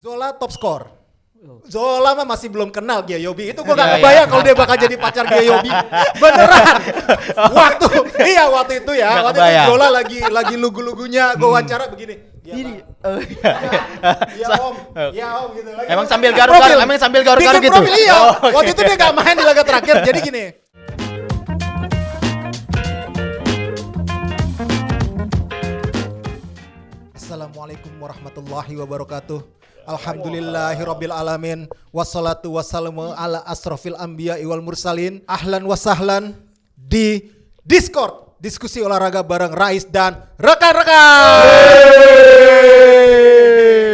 Zola top score. Zola mah masih belum kenal Gia Yobi. Itu gue gak kebayang kalau dia bakal jadi pacar Gia Yobi. Beneran. Waktu itu ya. Waktu itu Zola lagi lugu-lugunya. Gue wawancara begini. Ini. Ya om gitu. Lagi Emang sambil garuk-garuk gitu. Profil, iya. Waktu itu dia gak main di laga terakhir. Jadi gini. Assalamualaikum warahmatullahi wabarakatuh. Alhamdulillahirabbil alamin. Wassalatu wassalamu ala asrofil anbiya wal mursalin. Ahlan wa sahlan di Discord. Diskusi olahraga bareng Rais dan rekan-rekan.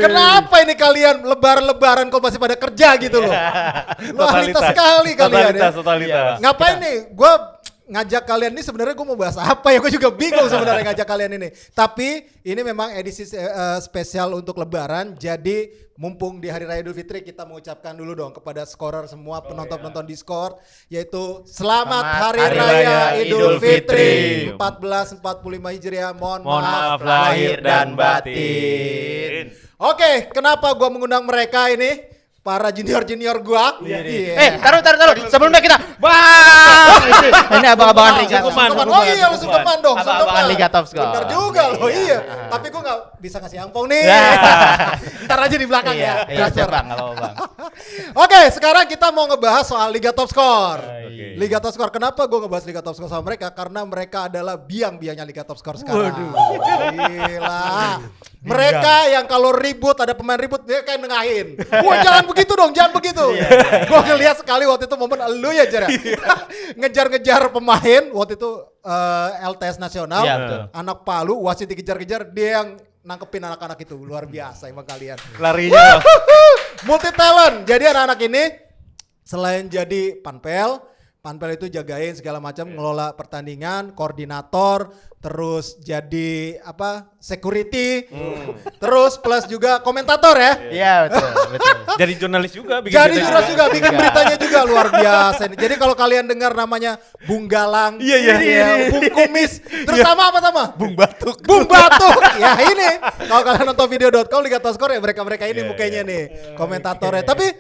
Kenapa ini kalian lebaran kok masih pada kerja gitu loh? Loyalitas sekali kalian ya. Totalitas. Ngapain nih? Gue ngajak kalian ini sebenarnya gue mau bahas apa ya? Gue juga bingung sebenarnya ngajak kalian ini. Tapi ini memang edisi spesial untuk Lebaran. Jadi mumpung di Hari Raya Idul Fitri kita mengucapkan dulu dong kepada scorer semua penonton Discord, yaitu selamat Hari Raya Idul Fitri 1445 Hijriah. Mohon maaf lahir dan batin. Oke, kenapa gue mengundang mereka ini? Para junior gua. Taruh. Sebelumnya kita ini abang-abangan Liga. Oh iya, lu sungkeman dong. Abang-abangan Liga Top Score. Bener juga loh, iya. Tapi gua nggak bisa ngasih ampong nih. Ntar aja di belakang ya. Iya, Bang, nggak apa-apa, Bang. Oke, sekarang kita mau ngebahas soal Liga Top Score. Okay. Liga Top Score. Kenapa gua ngebahas Liga Top Score sama mereka? Karena mereka adalah biang-biangnya Liga Top Score sekarang. Gila. Mereka yang kalau ribut, ada pemain ribut, dia kayak nengahin. Wah, jangan begitu. Gue ngeliat sekali waktu itu momen lu ya Jara. Ngejar-ngejar pemain waktu itu LTS nasional. Anak Palu, wasit dikejar-kejar, dia yang nangkepin anak-anak itu. Luar biasa emang kalian. Larinya. Multi talent. Jadi anak-anak ini selain jadi panpel itu jagain segala macam, ngelola pertandingan, koordinator, terus jadi security, terus plus juga komentator ya. Iya betul. Jadi jurnalis juga. Bikin beritanya juga luar biasa. Jadi kalau kalian dengar namanya Bung Galang, Bung Kumis, terus sama? Bung Batuk. Ya ini. Kalau kalian nonton video.com Liga Top Score ya mereka ini mukanya nih komentatornya. Tapi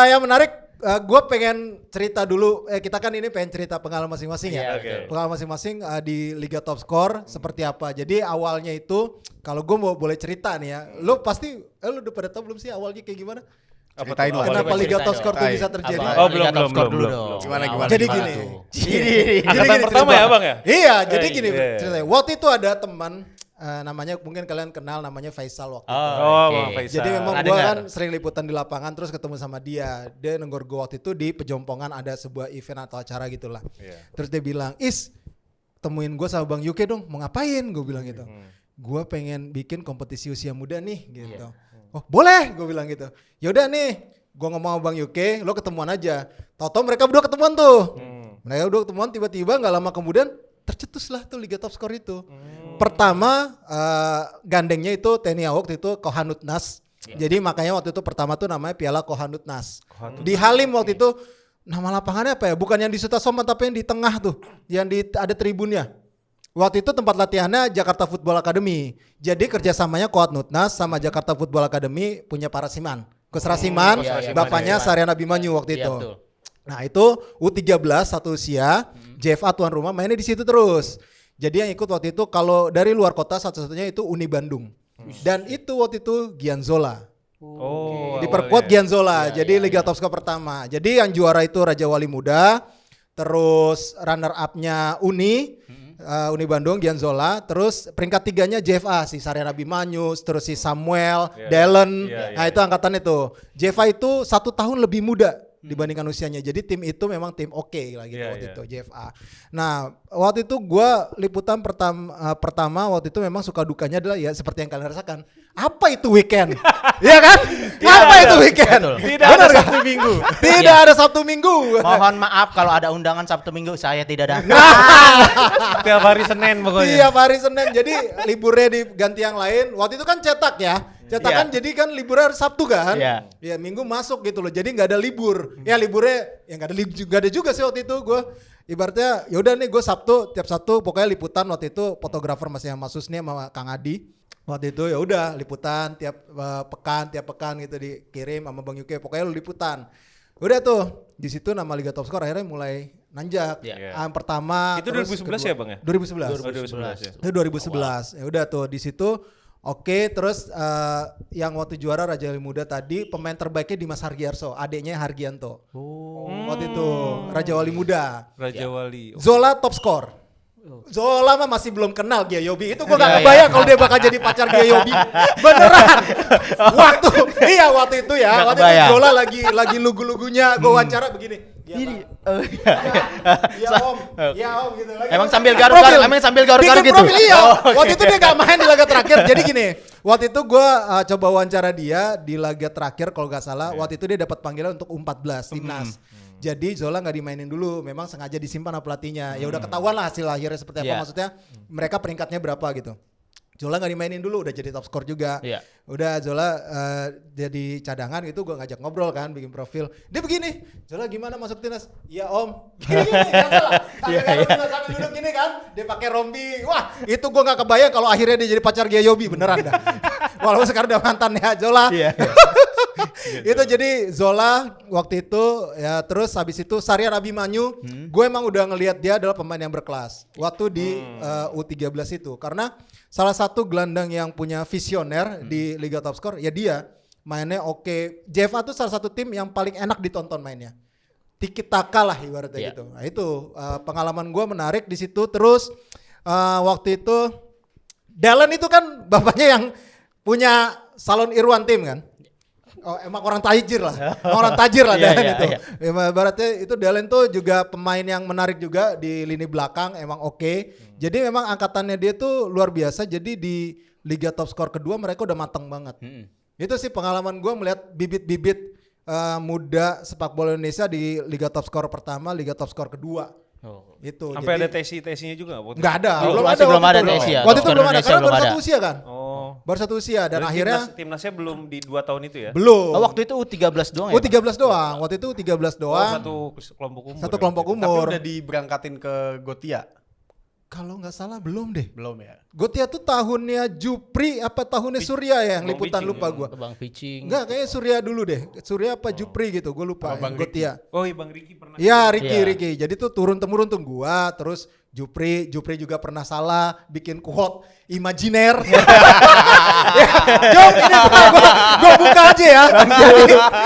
yang menarik. Gue pengen cerita dulu, kita kan ini pengen cerita pengalaman masing-masing ya. Pengalaman masing-masing di Liga Top Score seperti apa. Jadi awalnya itu, kalau gue boleh cerita nih ya, lu pasti, lu udah pada tahu belum sih awalnya kayak gimana? Ceritain lah. Kenapa Liga Top Score tuh bisa terjadi? Belum. Gimana? Jadi gini. Angkatan pertama ya Bang ya? Iya, jadi gini ceritanya. Waktu itu ada teman, namanya mungkin kalian kenal, namanya Faisal waktu itu. Bang Faisal. Jadi memang gue kan sering liputan di lapangan terus ketemu sama dia. Dia nenggor gue waktu itu di Pejompongan ada sebuah event atau acara gitulah. Terus dia bilang, temuin gue sama Bang Yuke dong, mau ngapain? Gue bilang gitu. Gue pengen bikin kompetisi usia muda nih gitu. Oh boleh, gue bilang gitu. Yaudah nih, gue ngomong sama Bang Yuke, lo ketemuan aja. Tau-tau mereka berdua ketemuan tuh. Mereka berdua ketemuan, tiba-tiba gak lama kemudian tercetuslah tuh Liga Top Score itu. Pertama gandengnya itu TNI waktu itu Kohanut Nas. Jadi makanya waktu itu pertama tuh namanya Piala Kohanut Nas. Di Halim waktu itu nama lapangannya apa ya? Bukan yang di Sutasoma tapi yang di tengah tuh, yang ada tribunnya. Waktu itu tempat latihannya Jakarta Football Academy. Jadi kerjasamanya Kohanut Nas sama Jakarta Football Academy punya Parasiman. Coach Rasiman, bapaknya Saryana Bimanyu waktu itu. Betul. Nah itu U13 satu usia, JFA tuan rumah mainnya di situ terus. Jadi yang ikut waktu itu kalau dari luar kota satu-satunya itu Uni Bandung. Dan itu waktu itu Gianzola. Diperkuat Gianzola. Jadi Liga Top Score pertama. Jadi yang juara itu Raja Wali Muda. Terus runner up-nya Uni Bandung Gianzola. Terus peringkat tiganya JFA si Saryana Bimanyu. Terus si Samuel, Dellen. Nah itu angkatan itu. JFA itu 1 tahun lebih muda dibandingkan usianya. Jadi tim itu memang tim oke lah gitu waktu itu JFA. Nah, waktu itu gua liputan pertama waktu itu memang suka dukanya adalah ya seperti yang kalian rasakan. Apa itu weekend? Iya kan? Apa itu weekend? Tidak ada Sabtu Minggu. Tidak ada Sabtu Minggu. Mohon maaf kalau ada undangan Sabtu Minggu saya tidak datang. Tiap hari Senin pokoknya. Tiap hari Senin. Jadi liburnya diganti yang lain. Waktu itu kan cetak ya. Cetakan jadi kan liburnya Sabtu kan? Ya Minggu masuk gitu loh. Jadi nggak ada libur. Ya liburnya ya nggak ada juga sih waktu itu gue. ibaratnya ya udah nih gue tiap Sabtu pokoknya liputan waktu itu fotografer masih sama Susni sama Kang Adi. Waktu itu ya udah liputan tiap pekan gitu dikirim sama Bang Yuke, pokoknya lu liputan. Udah tuh di situ nama Liga Top Score akhirnya mulai nanjak. Yang pertama itu terus 2011 kedua, ya Bang ya? 2011. 2011 ya. Itu 2011. Ya udah tuh di situ. Oke, terus yang waktu juara Raja Wali Muda tadi pemain terbaiknya Dimas Hargiarso, adiknya Hargianto. Waktu itu Raja Wali Muda. Raja Wali. Zola top score. Zola mah masih belum kenal Gia Yobi. Itu gue gak kebayang kalau dia bakal jadi pacar Gia Yobi. Beneran. Waktu itu ya. Waktu itu Zola lagi lugu-lugunya. Gue wawancara begini. Ini. Ya om gitu. Emang sambil garuk-garuk gitu. Profil, iya. Waktu itu dia gak main di laga terakhir. Jadi gini. Waktu itu gue coba wawancara dia di laga terakhir kalau gak salah. Waktu itu dia dapat panggilan untuk U14 timnas. Jadi Zola nggak dimainin dulu, memang sengaja disimpan sama pelatihnya. Ya udah ketahuan lah hasil akhirnya seperti apa. Maksudnya mereka peringkatnya berapa gitu. Zola nggak dimainin dulu, udah jadi top skor juga. Udah Zola jadi cadangan gitu, gue ngajak ngobrol kan, bikin profil. Dia begini, Zola gimana masuk timnas? Iya om. Gini, kan salah. Sambil duduk gini kan, dia pakai rompi. Wah itu gue nggak kebayang kalau akhirnya dia jadi pacar Gia Yobi, beneran dah. Walaupun sekarang udah mantan ya Zola. Itu jadi Zola waktu itu ya, terus habis itu Saryan Abimanyu, gue emang udah ngelihat dia adalah pemain yang berkelas waktu di U13 itu, karena salah satu gelandang yang punya visioner di Liga Top Score ya dia mainnya oke. JFA tuh salah satu tim yang paling enak ditonton mainnya, tiki taka lah ibaratnya gitu. Nah itu pengalaman gue menarik di situ. Terus waktu itu Dallin itu kan bapaknya yang punya salon Irwan tim kan. Oh emang orang tajir lah, orang tajir lah Dallin itu. Ibaratnya itu Dallin tuh juga pemain yang menarik juga di lini belakang, emang oke. Jadi memang angkatannya dia tuh luar biasa. Jadi di Liga Top Score kedua mereka udah matang banget. Itu sih pengalaman gue melihat bibit-bibit muda sepak bola Indonesia di Liga Top Score pertama, Liga Top Score kedua. Itu. Sampai ada tesinya juga nggak ada. Belum ada tesi ya. Waktu itu belum ada karena baru satu usia kan. Baru satu usia dan jadi akhirnya timnasnya belum di 2 tahun itu ya? Belum. Waktu itu U13 doang ya? U13 doang. Waktu itu U13 doang. Satu kelompok umur. Satu kelompok Tapi umur. udah diberangkatin ke Gotia. Kalau nggak salah belum deh. Belum ya. Gotia tuh tahunnya Jupri apa tahunnya Surya ya yang Bang liputan, Picing, lupa gue. Bang Picing. Enggak, kayaknya Surya dulu deh. Surya apa Jupri gitu, gue lupa. Bang Gotia. Oh iya Bang Riki pernah. Iya Riki. Jadi tuh turun temurun tuh gua, terus Jupri juga pernah salah bikin quote imajiner. Jom ini gua buka aja ya.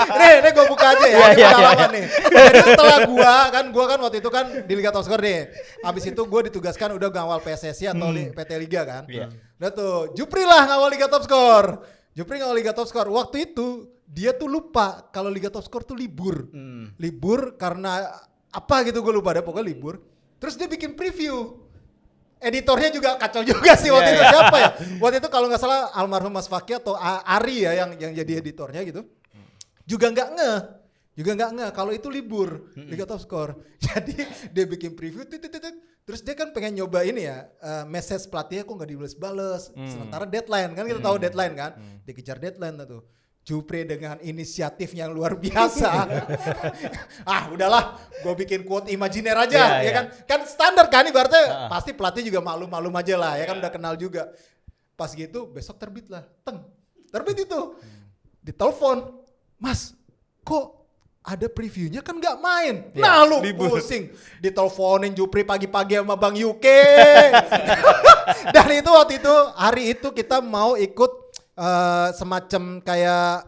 Jadi nih gua buka aja ya. Ini pengalaman nih. Jadi setelah gua kan waktu itu kan di Liga Top Score nih. Habis itu gua ditugaskan udah ngawal PSSI atau PT Liga kan. Udah tuh Jupri lah ngawal Liga Top Score. Jupri ngawal Liga Top Score. Waktu itu dia tuh lupa kalau Liga Top Score tuh libur. Libur karena apa gitu gue lupa, ada pokoknya libur. Terus dia bikin preview. Editornya juga kacau juga sih waktu itu. Siapa ya? Waktu itu kalau nggak salah almarhum Mas Fakih atau Ari ya yang jadi editornya gitu. Juga nggak ngeh kalau itu libur Liga Top Score. Jadi dia bikin preview terus dia kan pengen nyoba ini ya, message pelatihnya kok nggak dibales-bales. Sementara deadline kan, kita tahu deadline kan. Dikejar deadline tuh. Jupri dengan inisiatif yang luar biasa. Udahlah, gue bikin quote imajiner aja, ya kan? Kan standar kan, ibaratnya pasti pelatih juga maklum aja lah, ya kan udah kenal juga. Pas gitu, besok terbit lah, terbit itu. Ditelepon, Mas, kok ada previewnya kan nggak main? Nah lu pusing, diteleponin Jupri pagi-pagi sama Bang Yuke. Dan itu waktu itu, hari itu kita mau ikut semacam kayak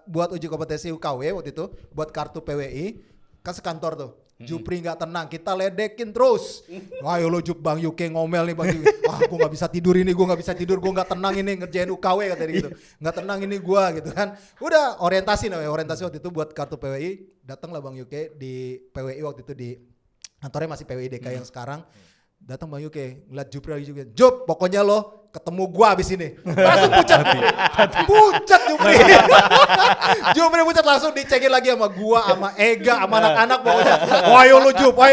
buat uji kompetensi UKW waktu itu, buat kartu PWI kan sekantor tuh. Jupri nggak tenang, kita ledekin terus. Wah lo Bang Yuke ngomel nih Bang Yuke. Gue nggak bisa tidur ini, gue nggak tenang ini ngerjain UKW kata dia gitu. Nggak tenang ini gue gitu kan. Udah orientasi waktu itu buat kartu PWI. Datang lah Bang Yuke di PWI waktu itu, di kantornya masih PWI DK yang sekarang. Datang Bang Yuke, ngeliat Jupri lagi juga. Job, pokoknya lo ketemu gua abis ini. Langsung pucat Jupri. Jupri pucat, langsung dicekin lagi sama gua, sama Ega, sama anak-anak pokoknya. Ayo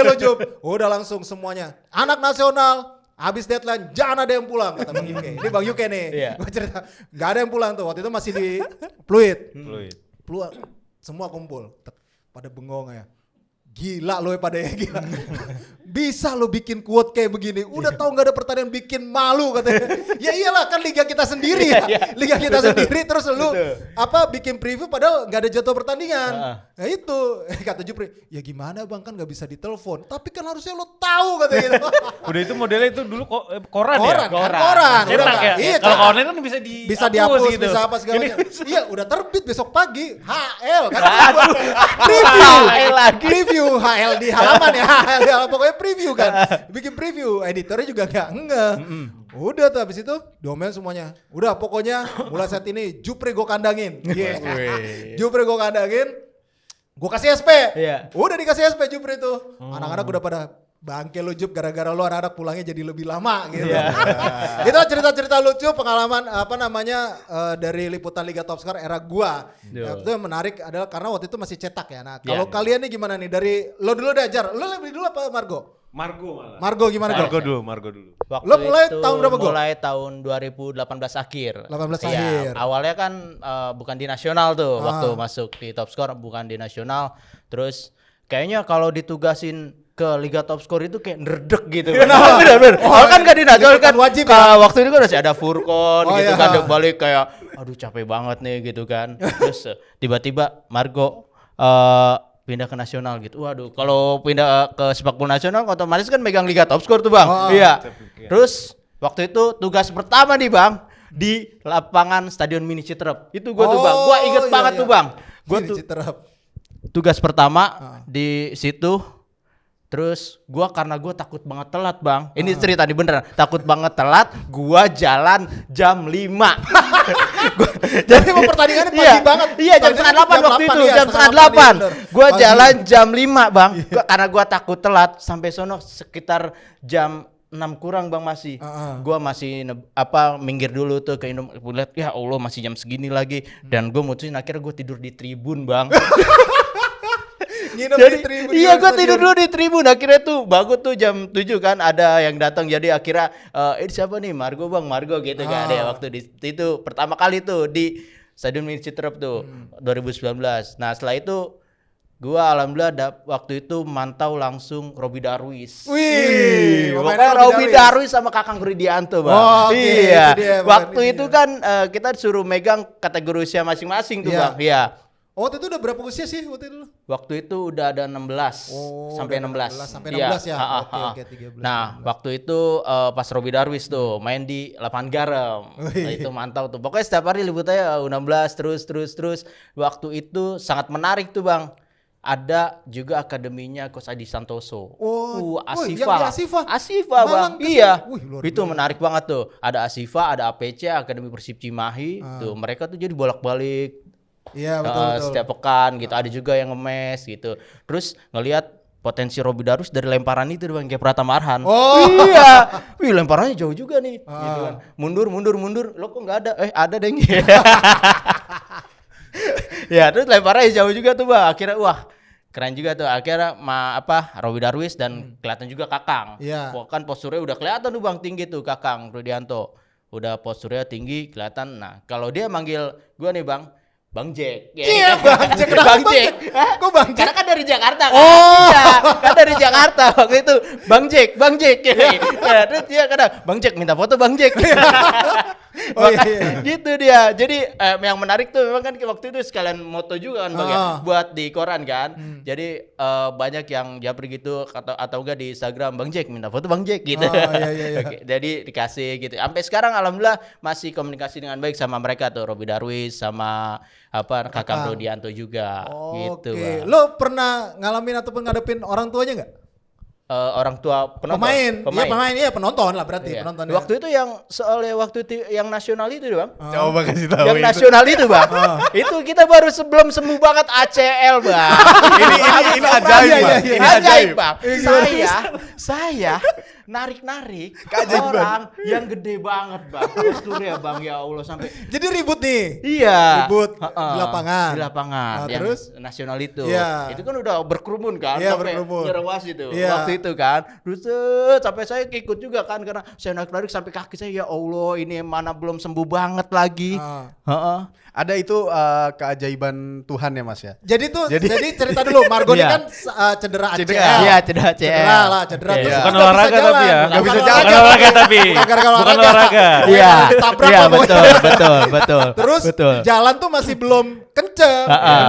lo Job. Udah langsung semuanya. Anak nasional, abis deadline, jangan ada yang pulang, kata Bang Yuke. Ini Bang Yuke nih, gua cerita. Gak ada yang pulang tuh, waktu itu masih di Pluit. Semua kumpul, pada bengong ya. Gila lo pada ya gila. Bisa lo bikin quote kayak begini. Udah tahu nggak ada pertandingan bikin malu katanya. Ya iyalah kan liga kita sendiri ya. Liga kita sendiri terus lu bikin preview padahal nggak ada jadwal pertandingan. Nah itu kata Jupri, ya gimana bang kan nggak bisa ditelepon. Tapi kan harusnya lo tahu katanya gitu. Udah itu modelnya itu dulu koran ya? Koran. Cetak ya? Iya, Kalau cetak. online kan bisa Dihapus, gitu. bisa apa segala macam. Iya, udah terbit besok pagi. HL kan. Preview HL di halaman ya. HL di halaman pokoknya preview kan. Bikin preview. Editornya juga enggak. Udah tuh habis itu domain semuanya. Udah pokoknya mulai saat ini Jupri gue kandangin. Jupri gue kandangin. Gue kasih SP. Udah dikasih SP Jupri tuh. Anak-anak udah pada bangke lu Jup gara-gara lu anak-anak pulangnya jadi lebih lama gitu. Itu cerita-cerita lucu pengalaman dari liputan Liga Top Score era gua. Itu yang menarik adalah karena waktu itu masih cetak ya. Nah, kalau kalian nih gimana nih dari lo dulu deh Jar. Lo lebih dulu apa Margo? Margo malah. Margo gimana Go? Margo dulu. Waktu Lo mulai itu tahun berapa, Go? Mulai tahun 2018 akhir. 18 Iya, akhir. awalnya kan bukan di nasional tuh waktu masuk di Top Score bukan di nasional. Terus kayaknya kalau ditugasin ke Liga Top Score itu kayak ngeredek gitu. Bener. Kan gak di nasional kan wajib waktu itu kan masih ada Furkon gitu kan balik kayak aduh capek banget nih gitu kan. Terus tiba-tiba Margo pindah ke nasional gitu. Waduh, kalau pindah ke sepak bola nasional otomatis kan megang Liga Top Score tuh, Bang. Iya. Terus waktu itu tugas pertama nih, Bang, di lapangan Stadion Mini Citerep. Itu gua tuh, Bang. Gua inget banget tuh, Bang. Gua tuh tugas pertama di situ. Terus karena gua takut banget telat, Bang. Ini cerita nih beneran. Takut banget telat, gua jalan jam 5. Jadi mau pertandingannya pagi banget. Iya, jam 7:30 waktu itu, jam 7:30. Gua jalan jam 5, Bang. Karena gua takut telat sampai sono sekitar jam 6 kurang, Bang, masih. Gua masih minggir dulu tuh ke Indomaret. Lihat ya Allah masih jam segini lagi dan gua mutusin akhirnya gua tidur di tribun, Bang. Jadi iya gue tidur dulu di tribun. Akhirnya tuh bagus tuh jam 7 kan ada yang datang. Jadi akhirnya siapa nih Margo Bang Margo gitu kan. Ada waktu itu pertama kali tuh di Stadion Mini Citerep tuh 2019. Nah setelah itu gue alhamdulillah waktu itu mantau langsung Robby Darwis. Wih, pokoknya Robby Darwis sama Kakang Rudianto, Bang. Iya. Waktu itu kan kita disuruh megang kategori usia masing-masing tuh, Bang. Iya. Waktu itu udah berapa usia sih waktu itu? Waktu itu udah ada 16 sampai 16. Sampai 16 ya. Oke, 13. Nah, waktu itu pas Robby Darwis tuh main di lapangan Garam. Nah, itu mantau tuh. Pokoknya setiap hari liputannya U16 terus. Waktu itu sangat menarik tuh, Bang. Ada juga akademinya Coach Adi Santoso. Asifa. Asifa, Bang. Iya. Itu menarik banget tuh. Ada Asifa, ada APC, Akademi Persib Cimahi. Tuh, mereka tuh jadi bolak-balik. Iya, betul. Setiap pekan gitu. Ada juga yang ngemes gitu. Terus ngelihat potensi Robby Darwis dari lemparan itu Bang kayak Pratama Arhan. Iya. Wih, lemparannya jauh juga nih gitu kan. Mundur. Lo kok enggak ada? Ada deh. Ya, terus lemparannya jauh juga tuh, Bang. Akhirnya wah, keren juga tuh. Akhirnya Robby Darwis dan kelihatan juga Kakang. Iya. Kan posturnya udah kelihatan tuh, Bang, tinggi tuh Kakang Rudianto. Udah posturnya tinggi, kelihatan. Nah, kalau dia manggil gua nih, Bang Jack. Iya, Bang Jack. Bang Jack. Kok Bang Jack? Karena kan dari Jakarta kan. Iya, kan dari Jakarta waktu itu. Bang Jack. Ya, terus dia kadang Bang Jack minta foto Bang Jack. Iya. Gitu dia. Jadi yang menarik tuh memang kan waktu itu sekalian moto juga kan Bang ya, buat di koran kan. Jadi banyak yang japri gitu atau enggak di Instagram Bang Jack minta foto Bang Jack gitu. Iya. Oke, jadi dikasih gitu. Sampai sekarang alhamdulillah masih komunikasi dengan baik sama mereka tuh Robby Darwis sama Kakang Rudianto juga gitu, Bang. Lo pernah ngalamin ataupun ngadepin orang tuanya enggak? Orang tua pemain. Iya penonton lah berarti penonton. Waktu itu waktu itu yang nasional itu Bang. Coba kasih tahu. Yang nasional itu Bang. Itu kita baru sebelum sembuh banget ACL Bang. Ini ajaib, Bang. Ini ajaib Bang. Saya narik Keajaiban. orang yang gede banget bang. Postur ya bang, ya Allah sampai. Jadi ribut nih. Iya. Ribut Heeh. di lapangan. Di lapangan. Nah, yang terus? nasional itu. Iya. Itu kan udah berkerumun kan. Iya, sampai berkerumun. nyerang wasit itu. Iya. Waktu itu kan. Buset, sampai saya ikut juga kan karena saya narik sampai kaki saya, ya Allah ini mana belum sembuh banget lagi. Ah. Heeh. Ada itu keajaiban Tuhan ya Mas ya. Jadi tuh, Jadi- jadi cerita dulu. Margo ini Iya. kan cedera ACL. Cedera. Iya, cedera CL. Cedera lah, cedera. Iya. Terus Bukan nggak bisa olahraga jalan. tapi ya. Nggak bisa Bukan jalan. olahraga tapi. Bukan gara-gara Bukan olahraga. olahraga. Iya. Ditabrak Iya, lah pokoknya. betul. Terus betul. jalan tuh masih belum kenceng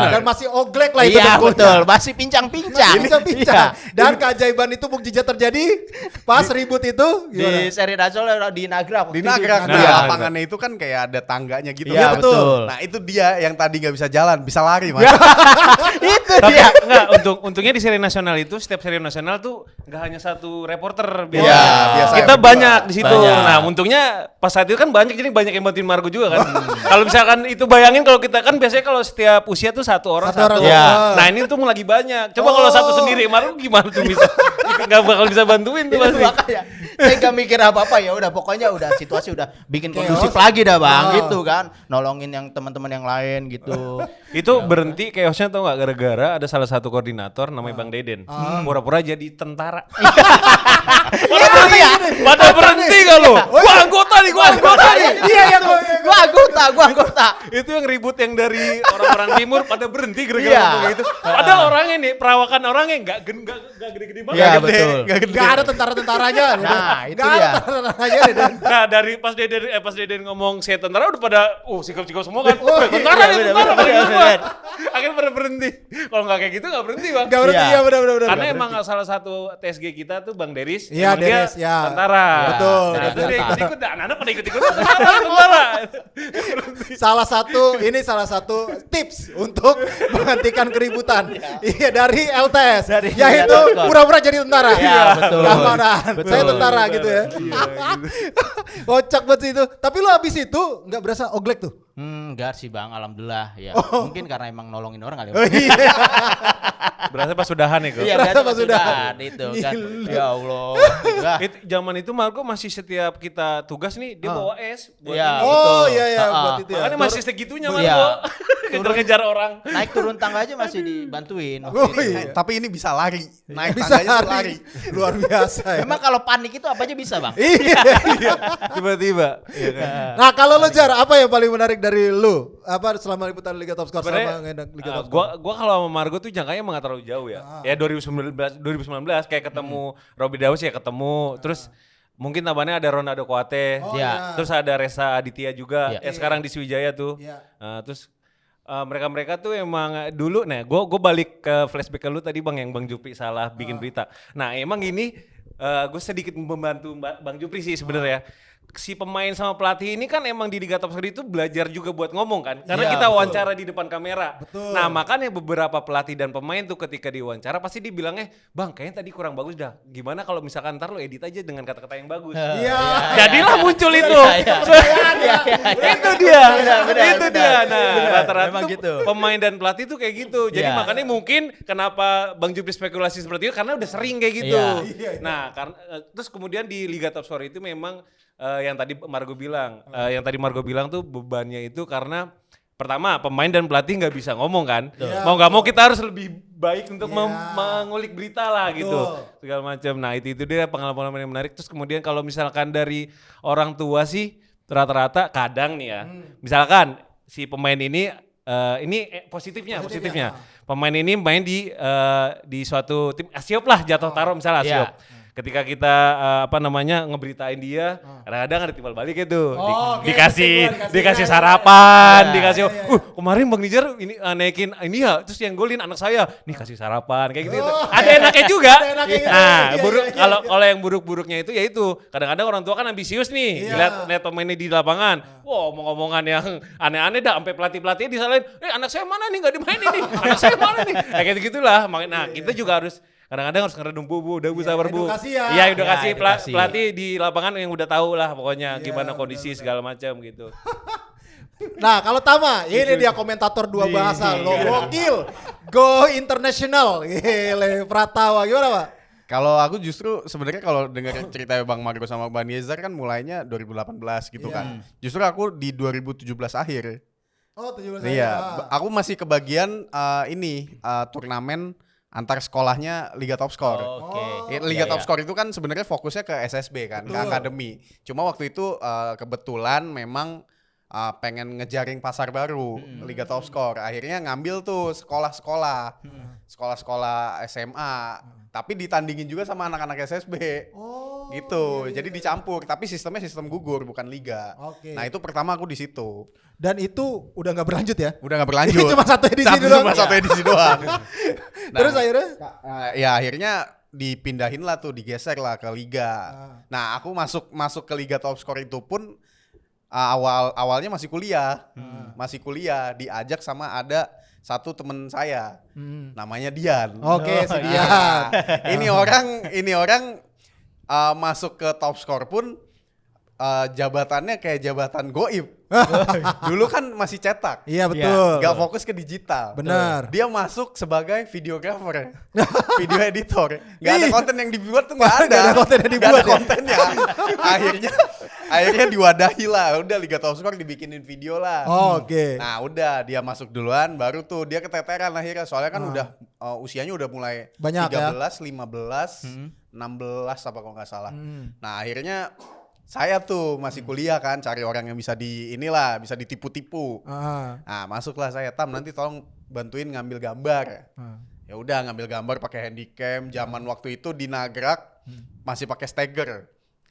dan masih oglek lah itu Iya, dengkulnya. betul. Masih pincang-pincang. Pincang-pincang. Iya. Dan keajaiban itu mukjizat terjadi pas ribut itu Di gimana? seri nasional di Nagrag. Di Nagrag Nah, di nah. lapangannya itu kan kayak ada tangganya gitu. Iya, betul. Nah, itu dia yang tadi nggak bisa jalan, bisa lari Mas. Itu Tapi dia. enggak, untungnya di seri nasional itu setiap seri nasional tuh enggak hanya satu reporter biasa. Iya, biasa Kita berdua. banyak di situ. Banyak. Nah, untungnya pas saat itu kan banyak, jadi banyak yang bantuin Margo juga kan. Kalau misalkan itu bayangin kalau kita kan biasanya kalau setiap usia tuh satu orang. Satu orang. Iya. Nah, ini tuh lagi banyak. Coba kalau satu sendiri Margo gimana tuh bisa? Enggak bakal bisa bantuin tuh Itu pasti. makanya saya gak mikir apa-apa, ya udah pokoknya udah situasi udah bikin Chaos. kondusif lagi dah bang Ah. gitu kan, nolongin yang teman-teman yang lain gitu. Itu berhenti chaosnya tau gak gara-gara ada salah satu koordinator namanya Bang Deden. Pura-pura jadi tentara. Pada berhenti gak lo? Gua anggota nih, gua anggota nih. Iya ya, gua anggota. Itu yang ribut yang dari orang-orang timur pada berhenti gara-gara Iya. ngomong gitu. Padahal orangnya nih, perawakan orangnya nggak gede-gede banget. Iya, Nggak gede, betul. nggak gede. Gak ada tentara-tentaranya. Nah, itu Nggak ada dia. tentara-tentaranya. Dan Nah dari pas Deden ngomong saya tentara udah pada sikap-sikap semua kan. Oh, Tentara iya, nih, bener, tentara bener, pada bener, gua. bener. Akhirnya pada berhenti. Kalau nggak kayak gitu nggak berhenti bang. Gak berhenti Iya. ya benar-benar. Karena emang salah satu TSG kita tuh Bang Deris. Iya, emang dia Deris, ya. tentara. Betul, Nah, betul. itu dia ikut-ikut, anak-anak pada ikut-ikut tentara. salah satu tips untuk menghentikan keributan. Iya dari LTS. Dari Yaitu Liga.com. pura-pura jadi tentara. Iya, betul. Keamanan. Betul. Saya tentara gitu ya. Kocak banget sih itu. Tapi lu abis itu nggak berasa oglek tuh. Enggak sih bang, alhamdulillah ya. Mungkin karena emang nolongin orang kali. Oh iya. Berasa pas sudahan ya kok. Iya, Berasa berarti pas sudah udahan. itu kan. Gila. Ya Allah. Udah. Zaman itu Marco masih setiap kita tugas nih dia bawa es buat Iya, ini. Oh betul. iya iya Ha-ha. buat itu ya. Makanya masih segitunya Iya. Marco. Ngejar-ngejar orang. Naik turun tangga aja masih dibantuin. waktu Oh itu. iya. Tapi ini bisa lari. Naik Bisa tangganya tuh lari. lari. Luar biasa ya. Emang kalau panik itu apa aja bisa bang? Iya. Tiba-tiba. Iya kan? Nah kalau lo Jar, apa yang paling menarik dari lu? Apa selama liputan Liga Top Score Sebenarnya, sama ngedang Liga Top Score? gua kalau sama Margo tuh jangkanya emang gak terlalu jauh ya. Ya 2019 kayak ketemu Robby Daus ya ketemu. Terus mungkin tambahannya ada Ronaldo Koate. Oh, iya. Terus ada Reza Aditya juga. Iya. Sekarang di Sriwijaya tuh. Iya. Terus mereka-mereka tuh emang dulu, nah gue balik ke flashback ke lu tadi bang yang Bang Jupri salah bikin berita. Nah emang ini gue sedikit membantu Bang Jupri sih sebenarnya. Si pemain sama pelatih ini kan emang di Liga Top Score itu belajar juga buat ngomong kan. Karena Iya, kita betul. wawancara di depan kamera. Betul. Nah makanya beberapa pelatih dan pemain tuh ketika diwawancara pasti dibilangnya, bang kayaknya tadi kurang bagus dah. Gimana kalau misalkan ntar lu edit aja dengan kata-kata yang bagus. Iya. Jadilah muncul itu. Itu dia. Itu dia. Nah, rata-rata Memang tuh gitu. pemain dan pelatih tuh kayak gitu. Jadi Iya. makanya mungkin kenapa Bang Jupri spekulasi seperti itu karena udah sering kayak gitu. Iya. Nah, karena terus kemudian di Liga Top Score itu memang yang tadi Margo bilang, tuh bebannya itu karena pertama pemain dan pelatih nggak bisa ngomong kan. Iya, Mau nggak mau kita harus lebih baik untuk Iya. mengulik berita lah gitu. Betul. Segala macam. Nah, itu dia pengalaman yang menarik. Terus kemudian kalau misalkan dari orang tua sih rata-rata kadang nih ya. Misalkan si pemain ini positifnya. Pemain ini main di suatu tim Asiop lah jatuh taruh misalnya Iya. Asiop. Ketika kita ngeberitain dia, kadang-kadang ada timbal balik itu. Oh, oke, Dikasih dikasih sarapan, Iya, dikasih iya. kemarin Bang Nijar ini naikin ini ya, terus yang golin anak saya, nih kasih sarapan kayak gitu. Oh, Ada enaknya juga. Ada enaknya gitu. Nah, Iya, buruk iya, kalau iya. kalau yang buruk-buruknya itu ya itu. Kadang-kadang orang tua kan ambisius nih, Iya. lihat pemainnya di lapangan. Wow, omong-omongan yang aneh-aneh dah sampai pelatih-pelatih disalahin. Anak saya mana nih enggak dimainin nih? Anak saya mana nih? Kayak gitu-gitulah. Nah, kita juga harus kadang-kadang harus ngeredum bu, udah bu sabar bu. edukasi ya. Iya, edukasi Ya, edukasi. pelatih di lapangan yang udah tahu lah pokoknya gimana kondisi segala macam gitu. Nah kalau Tama, ini dia komentator dua bahasa, lo gokil, go international, gile Pratawa, gimana Pak? Kalau aku justru sebenarnya kalau dengar cerita Bang Margo sama Bang Yezar kan mulainya 2018 gitu kan. Justru aku di 2017 akhir. Oh, 17 Iya, saya. aku masih kebagian turnamen antar sekolahnya Liga Top Score. Oke. Liga Iya, Top iya. Score itu kan sebenarnya fokusnya ke SSB kan, ke akademi. Cuma waktu itu kebetulan memang pengen ngejaring pasar baru Liga Top Score. Akhirnya ngambil tuh sekolah-sekolah, sekolah-sekolah SMA. Tapi ditandingin juga sama anak-anak SSB. Oh. Gitu. Jadi dicampur, tapi sistemnya sistem gugur bukan liga. Oke. Nah, itu pertama aku di situ. Dan itu udah nggak berlanjut ya? Udah nggak berlanjut. Cuma satu edisi doang. Cuma satu edisi doang. Terus akhirnya? Ya akhirnya dipindahin lah tuh, digeser lah ke liga. Nah, aku masuk ke Liga Top Score itu pun awalnya masih kuliah. Masih kuliah, diajak sama ada satu temen saya. Namanya Dian. Oke, si Dian. Ini orang masuk ke Top Score pun jabatannya kayak jabatan goib. Dulu kan masih cetak. Iya, betul. Gak fokus ke digital. Benar. Dia masuk sebagai videographer, video editor. Gak ada konten yang dibuat tuh, gak ada. Gak ada konten yang dibuat. Gak ada kontennya. akhirnya diwadahi lah. Udah Liga Top Score dibikinin video lah. Oh, oke. Nah udah dia masuk duluan, baru tuh dia keteteran akhirnya. Soalnya kan udah usianya udah mulai Banyak 13, 15, 16 apa kalau nggak salah. Nah akhirnya saya tuh masih kuliah kan, cari orang yang bisa bisa ditipu-tipu. Nah masuklah saya, Tam nanti tolong bantuin ngambil gambar. Ya udah ngambil gambar pakai handycam. Zaman waktu itu di Nagrak masih pakai Stagger.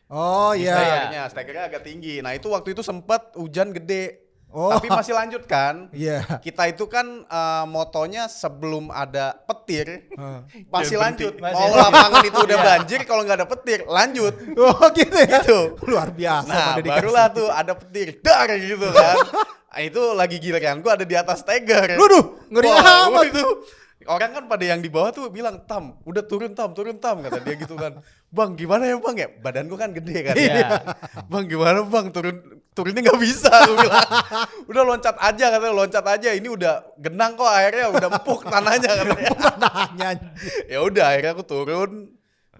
Oh iya. Staggernya agak tinggi. Nah itu waktu itu sempet hujan gede. Oh. Tapi masih lanjut kan. Iya. Kita itu kan motonya sebelum ada petir masih lanjut. Mau lapangan itu udah banjir, kalau nggak ada petir lanjut. Oh gitu ya. Gitu. Luar biasa. Nah pada dikasih. barulah tuh ada petir, dar gitu kan. Nah, itu lagi giliran gua ada di atas Stagger. Waduh, ngeri Wah, amat. itu. Orang kan pada yang di bawah tuh bilang, Tam, udah turun Tam, kata dia gitu kan. Bang, gimana ya Bang ya? Badan gua kan gede kan. Iya. Bang, gimana Bang, turunnya nggak bisa, gua bilang. Udah loncat aja, ini udah genang kok airnya, udah empuk tanahnya katanya. Nanya. Ya udah, akhirnya aku turun,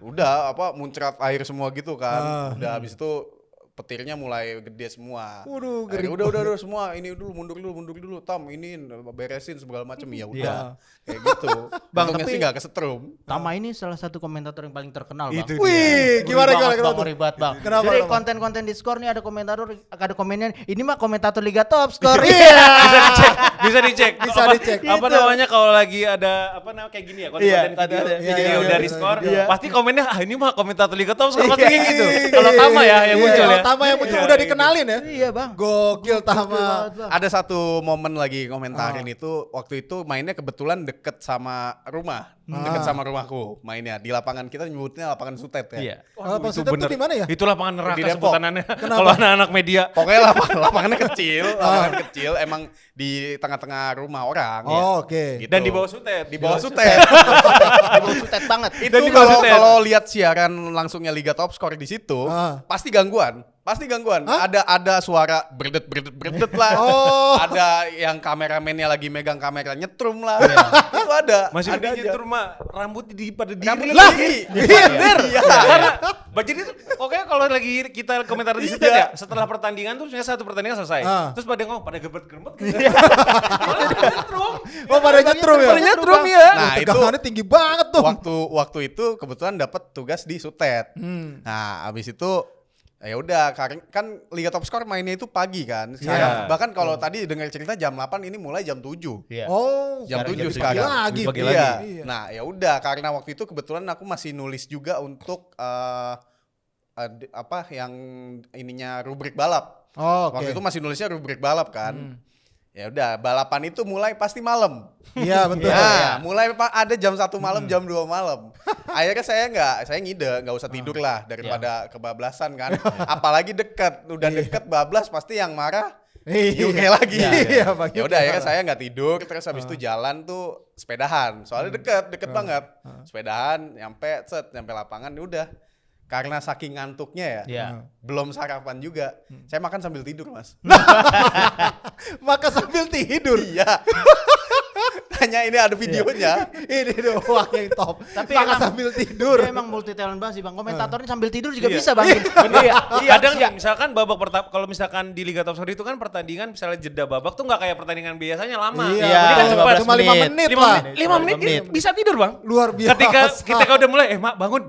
udah muncrat air semua gitu kan. Udah habis itu petirnya mulai gede semua. Waduh, Akhirnya ngeri udah semua ini dulu mundur dulu Tam, ini beresin segala macam. Ya udah kayak gitu. Bang, Untungnya tapi- sih nggak kesetrum. Tama ini salah satu komentator yang paling terkenal, Bang. Itu Wih, gimana kenapa? Ngeri banget, Bang. Kenapa, Jadi kenapa? konten-konten di Skor nih ada komennya, ini mah komentator Liga Top Skor. Iya. Bisa dicek. Bisa dicek. Apa Itu. namanya kalau lagi ada kayak gini ya, konten Iya, video, iya, video iya, dari iya, Skor, iya. pasti komennya ini mah komentator Liga Top Skor pasti Iya. kayak gitu. Kalau Tama ya yang muncul ya. Tama yang muncul udah dikenalin ya. Iya, Bang. Gokil Tama. Ada satu momen lagi komentarin itu, waktu itu mainnya kebetulan deket sama rumah. Deket sama rumahku mainnya. Di lapangan kita nyebutnya lapangan Sutet ya. Iya. Apa Sutet tuh di mana ya? Itu lapangan Di neraka Depok. sebutanannya. Kalau anak-anak media. Pokoknya lapangannya kecil, emang di tengah-tengah rumah orang. Oh, oke. Gitu. Dan di bawah Sutet. Di bawah Sutet. Di bawah Sutet banget. Itu Dan di bawah Sutet. kalau lihat siaran langsungnya Liga Top Score di situ, pasti gangguan. Ada suara berdet lah. Oh. Ada yang kameramennya lagi megang kamera nyetrum lah. Itu ada. Masih ada lebih aja. nyetur mah rambut pada diri. Rambut Lah, diri. Iya. Karena jadi itu pokoknya kalau lagi kita komentar di Sutet ya, setelah pertandingan tuh misalnya satu pertandingan selesai. Terus pada ngomong pada gebet-gebet gitu. Oh, pada nyetrum ya? Pada nyetrum ya. Nah, itu Tegangannya tinggi banget tuh. waktu itu kebetulan dapat tugas di Sutet. Nah, abis itu ya udah kan Liga Top Score mainnya itu pagi kan. Sekarang bahkan kalau tadi dengar cerita jam 8 ini mulai jam 7. Iya. Oh, Jam Sekarang 7 jam sekarang. lagi. Pagi Iya. lagi. Nah, ya udah karena waktu itu kebetulan aku masih nulis juga untuk yang ininya rubrik balap. Oh, oke. Waktu itu masih nulisnya rubrik balap kan. Ya udah, balapan itu mulai pasti malam. Iya, betul. Nah, mulai ada jam 1 malam, jam 2 malam. Akhirnya saya ngide, nggak usah tidur lah daripada kebablasan kan. Apalagi dekat, udah deket bablas pasti yang marah Yuke lagi. Iya, Bang Ya Yuke udah akhirnya marah. saya nggak tidur, terus habis itu jalan tuh sepedahan. Soalnya deket banget. Sepedahan nyampe lapangan ya udah. Karena saking ngantuknya ya, Iya. belum sarapan juga. Saya makan sambil tidur, Mas. Maka sambil tidur. Iya. Makanya ini ada videonya. Ini doang yang top. Tapi Makan emang- sambil tidur. Dia emang multi talent banget sih Bang. Komentatornya sambil tidur juga Iya. bisa Bang. Bener. Iya. Kadang nih, misalkan babak pertama, kalau misalkan di Liga Top Score itu kan pertandingan misalnya jeda babak tuh nggak kayak pertandingan biasanya lama. Iya, Iya, Ini kan betul. cepat. Cuma 5 menit lah. 5 menit dia bisa tidur Bang. Luar biasa. Ketika udah mulai, Mak bangun,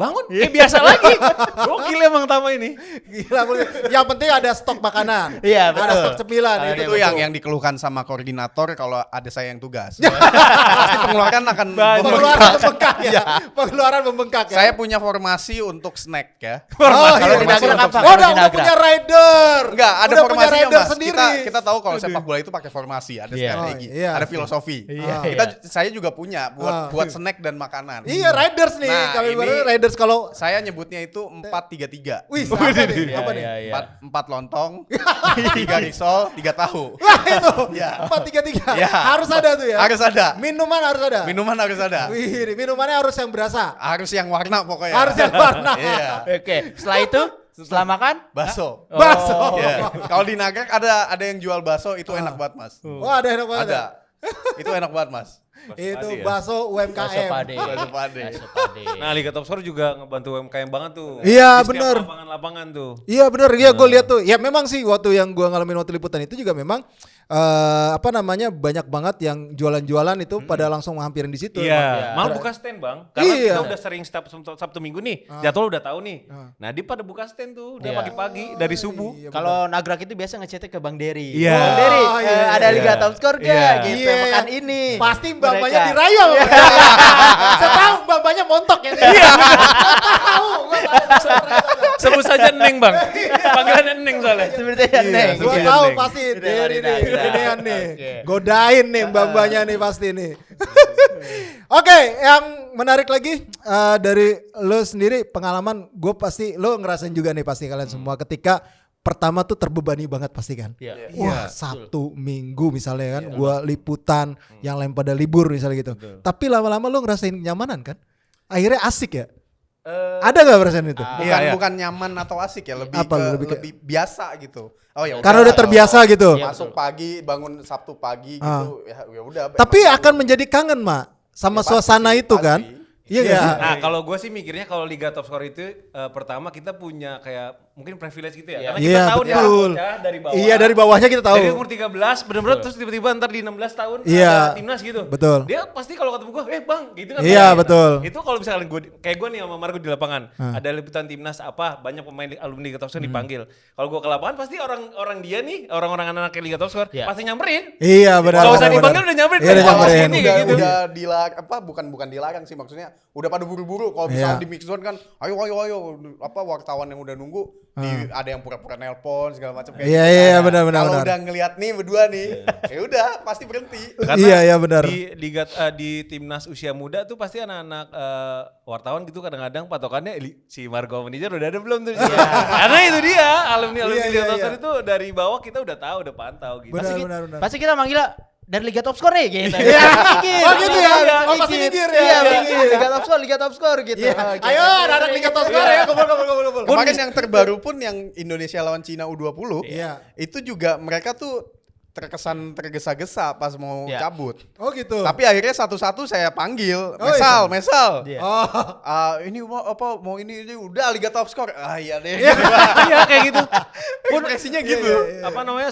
biasa lagi. Gokil emang Tama ini. Gila, yang penting ada stok makanan. Iya, Ada betul. stok cemilan. Kalau Itu Itu betul. yang dikeluhkan sama koordinator kalau ada saya yang tugas. Pasti pengeluaran akan Pengeluaran membengkak ya. Pengeluaran membengkak ya. Saya punya formasi untuk snack ya. Oh, Kalau iya. di Nagrag apa? Oh, Kalau udah di Nagrag? punya rider. Enggak, ada Udah punya formasinya rider Mas. sendiri. Kita tahu kalau sepak bola itu pakai formasi, ada Iya. strategi, Oh, iya. ada filosofi. Iya, Saya juga punya buat snack dan makanan. Iya, riders nih. Nah, Kami ini- baru riders kalau Saya nyebutnya itu 4-3-3. wih, apa nih? Iya, Apa nih? iya, iya. Empat lontong, 3 risol, 3 tahu. Wah, itu. Iya. 4-3-3. Iya. Harus ada tuh ya. Harus ada. Minuman harus ada. Minuman harus ada. Wih, minumannya harus yang berasa. Harus yang warna pokoknya. Harus yang warna. Iya. Oke, setelah itu setelah makan Bakso. Bakso. Iya. Kalau di Nagrag ada yang jual bakso itu enak banget, Mas. Wah, ada enak banget. Ada. Itu enak banget, Mas. Itu Pade ya? bakso bakso UMKM. pade. Bakso pade. Bakso pade. Nah, Liga Top Score juga ngebantu UMKM banget tuh. Iya, Di setiap bener. Lapangan-lapangan tuh. Iya benar, iya gue lihat tuh. Ya memang sih waktu yang gue ngalamin waktu liputan itu juga memang apa namanya banyak banget yang jualan-jualan itu pada langsung menghampirin di situ. Iya, Iya. malah buka stand Bang. Karena Iya. kita udah sering Sabtu Minggu nih, jadwal udah tahu nih. Nah, dia pada buka stand tuh, dia Iya. pagi-pagi dari subuh. Iya, Kalau Nagrag itu biasa ngechatnya ke Bang Dery. Iya. Bang Dery, Oh, iya, ada iya. Liga Top Score gak? Iya. Gitu, Iya. pekan ini. Pasti mbak-mbaknya Mereka. dirayal. Saya tahu mbak-mbaknya montok ya. Iya. Tahu. Sebut saja Neng Bang. Panggilannya Neng soalnya. Sebenarnya Neng. Gue Iya, tahu Neng. pasti Udah Dery hari nih, Nagrag. gedean nih. Oke. Godain nih mbak-mbaknya nih pasti nih. Oke, yang menarik lagi dari lo sendiri pengalaman gue pasti lo ngerasain juga nih pasti kalian semua ketika pertama tuh terbebani banget pasti kan. Iya. Wah, Sabtu, Minggu misalnya kan, gua liputan yang lain pada libur misalnya gitu. Tapi lama-lama lo ngerasain nyamanan kan? Akhirnya asik ya? Ada gak perasaan itu? Bukan nyaman atau asik ya, lebih Apa, ke lebih ke- lebih biasa gitu. Oh ya Karena udah terbiasa gitu. Iya, Masuk pagi, bangun Sabtu pagi gitu. Ya udah. Tapi emang akan menjadi kangen, Mak, sama Ya, pasti suasana sih, itu pasti. kan? Iya Iya. gak? Nah, kalau gue sih mikirnya kalau Liga Top Score itu pertama kita punya kayak mungkin privilege gitu ya. Iya. Karena kita Iya, tahu nih betul. bocah dari bawah. Iya, dari bawahnya kita tahu. Dari umur 13 bener-bener terus tiba-tiba ntar di 16 tahun Iya. ada timnas gitu. Betul. Dia pasti kalau ketemu gue, Bang, gitu kan. Iya, Bang. betul. Itu kalau misalkan gue kayak gue nih sama Margo di lapangan, ada liputan timnas apa, banyak pemain alumni Liga Top Score dipanggil. Kalau gue ke lapangan pasti orang dia nih, orang-orang anak Liga Top Score Iya. pasti nyamperin. Iya, benar. Kalau usah benar, dipanggil benar. udah nyamperin. Iya, udah Awas nyamperin. ini, kayak gitu. udah dilarang bukan dilarang sih, maksudnya udah pada buru-buru kalau misalnya Iya. di mix zone kan ayo wartawan yang udah nunggu ada yang pura-pura nelpon segala macam kayak Iya, gitu. iya, Nah, benar, kalau benar. udah ngelihat nih berdua nih ya udah pasti berhenti. Iya, iya, benar. Di timnas usia muda tuh pasti anak-anak wartawan gitu kadang-kadang patokannya si Margo Manager udah ada belum tuh. Karena itu dia alumni Iya, Liga iya, Top Score iya. itu dari bawah kita udah tahu, udah pantau gitu. Benar, Pasti, benar, benar. pasti kita manggil dari Liga Top Score nih gitu. Iya. Mikir. Oh, gitu ya? Iya, Oh, pasti mikir ya? Iya, Iya, mikir. iya. Liga Top Score gitu. Iya. Gitu. Ayo, anak-anak Liga Top Score ya, kumpul. Kemarin yang terbaru pun yang Indonesia lawan Cina U20 Iya. itu juga mereka tuh terkesan tergesa-gesa pas mau Iya. cabut. Oh gitu. Tapi akhirnya satu-satu saya panggil, Oh, Mesal. Iya. Oh. Ini mau ini udah Liga Top Score. Iya deh. Iya kayak gitu. Ekspresinya gitu. Apa namanya